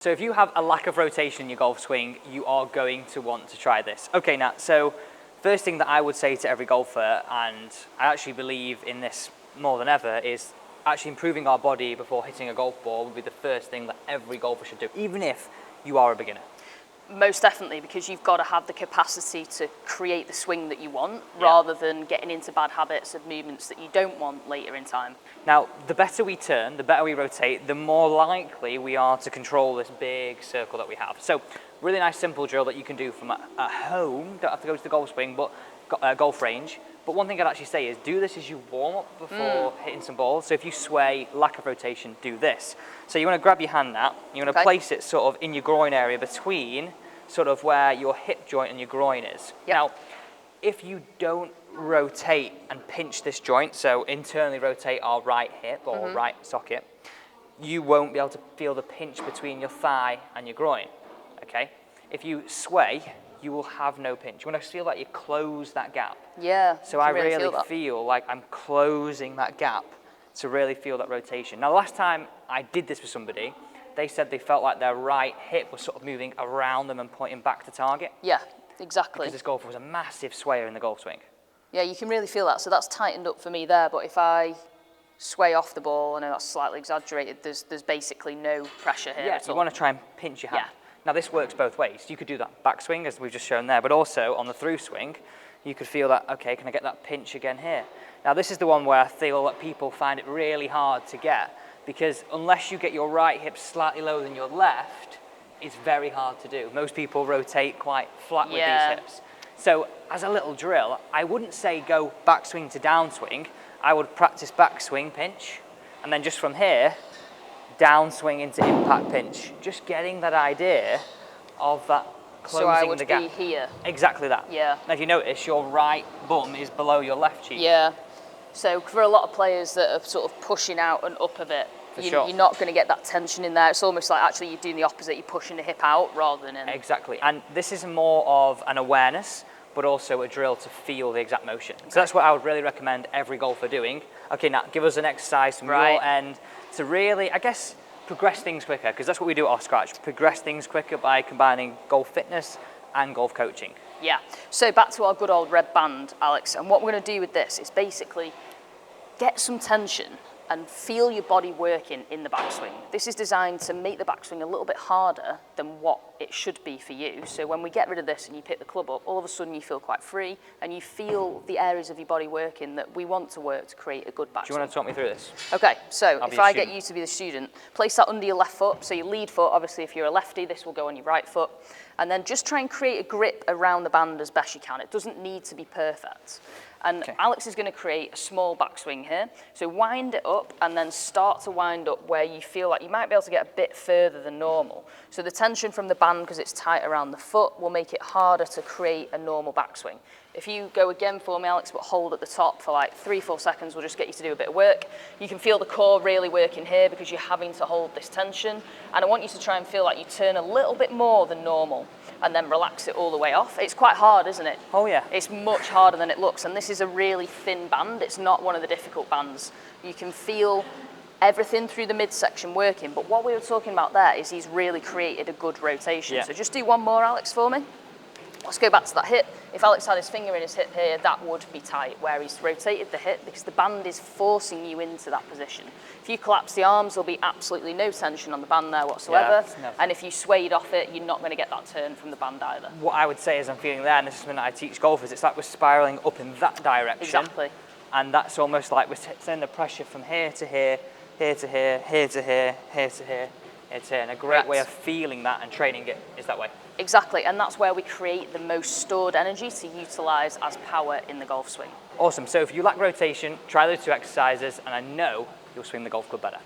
So if you have a lack of rotation in your golf swing, you are going to want to try this. Okay, Nat, so first thing that I would say to every golfer, and I actually believe in this more than ever, is actually improving our body before hitting a golf ball would be the first thing that every golfer should do, even if you are a beginner. Most definitely, because you've got to have the capacity to create the swing that you want, rather than getting into bad habits of movements that you don't want later in time. Now, the better we turn, the better we rotate, the more likely we are to control this big circle that we have. So, really nice simple drill that you can do from at home. Don't have to go to the golf swing, but golf range. But one thing I'd actually say is do this as you warm up before hitting some balls. So if you sway, lack of rotation, do this. So you want to grab your hand now, you want to place it sort of in your groin area between sort of where your hip joint and your groin is. Yep. Now, if you don't rotate and pinch this joint, so internally rotate our right hip or right socket, you won't be able to feel the pinch between your thigh and your groin, okay? If you sway, you will have no pinch. You want to feel like you close that gap. Yeah. So I really feel like I'm closing that gap to really feel that rotation. Now, the last time I did this with somebody, they said they felt like their right hip was sort of moving around them and pointing back to target. Yeah, exactly. Because this golfer was a massive swayer in the golf swing. Yeah, you can really feel that. So that's tightened up for me there. But if I sway off the ball, I know that's slightly exaggerated, there's basically no pressure here at all. You want to try and pinch your hand. Yeah. Now, this works both ways. You could do that backswing, as we've just shown there, but also on the through swing, you could feel that, okay, can I get that pinch again here? Now, this is the one where I feel that people find it really hard to get, because unless you get your right hip slightly lower than your left, it's very hard to do. Most people rotate quite flat with these hips. So, as a little drill, I wouldn't say go backswing to downswing. I would practice backswing, pinch, and then just from here, downswing into impact pinch, just getting that idea of that closing the gap. So I would be here. Exactly that. Yeah. Now, if you notice, your right bum is below your left cheek. Yeah. So for a lot of players that are sort of pushing out and up a bit, you're not going to get that tension in there. It's almost like actually you're doing the opposite. You're pushing the hip out rather than in. Exactly. And this is more of an awareness, but also a drill to feel the exact motion. Okay. So that's what I would really recommend every golfer doing. Okay, now give us an exercise from your end to really, I guess, progress things quicker, because that's what we do at Off Scratch, progress things quicker by combining golf fitness and golf coaching. Yeah, so back to our good old red band, Alex, and what we're going to do with this is basically get some tension and feel your body working in the backswing. This is designed to make the backswing a little bit harder than what it should be for you. So when we get rid of this and you pick the club up, all of a sudden you feel quite free and you feel the areas of your body working that we want to work to create a good backswing. Do you want to talk me through this? Okay, so if I get you to be the student, place that under your left foot. So your lead foot, obviously if you're a lefty, this will go on your right foot. And then just try and create a grip around the band as best you can. It doesn't need to be perfect. And Alex is going to create a small backswing here. So wind it up and then start to wind up where you feel like you might be able to get a bit further than normal. So the tension from the band, because it's tight around the foot, will make it harder to create a normal backswing. If you go again for me, Alex, but hold at the top for like 3-4 seconds, we'll just get you to do a bit of work. You can feel the core really working here because you're having to hold this tension. And I want you to try and feel like you turn a little bit more than normal and then relax it all the way off. It's quite hard, isn't it? Oh, yeah. It's much harder than it looks. And this is a really thin band. It's not one of the difficult bands. You can feel everything through the midsection working. But what we were talking about there is he's really created a good rotation. Yeah. So just do one more, Alex, for me. Let's go back to that hip. If Alex had his finger in his hip here, that would be tight, where he's rotated the hip because the band is forcing you into that position. If you collapse the arms, there'll be absolutely no tension on the band there whatsoever. Yeah, and if you swayed off it, you're not going to get that turn from the band either. What I would say is I'm feeling there, and this is when I teach golfers, it's like we're spiraling up in that direction. Exactly. And that's almost like we're sending the pressure from here to here, here to here, here to here, here to here, here to here. And a great way of feeling that and training it is that way. Exactly, and that's where we create the most stored energy to utilise as power in the golf swing. Awesome, so if you lack rotation, try those two exercises and I know you'll swing the golf club better.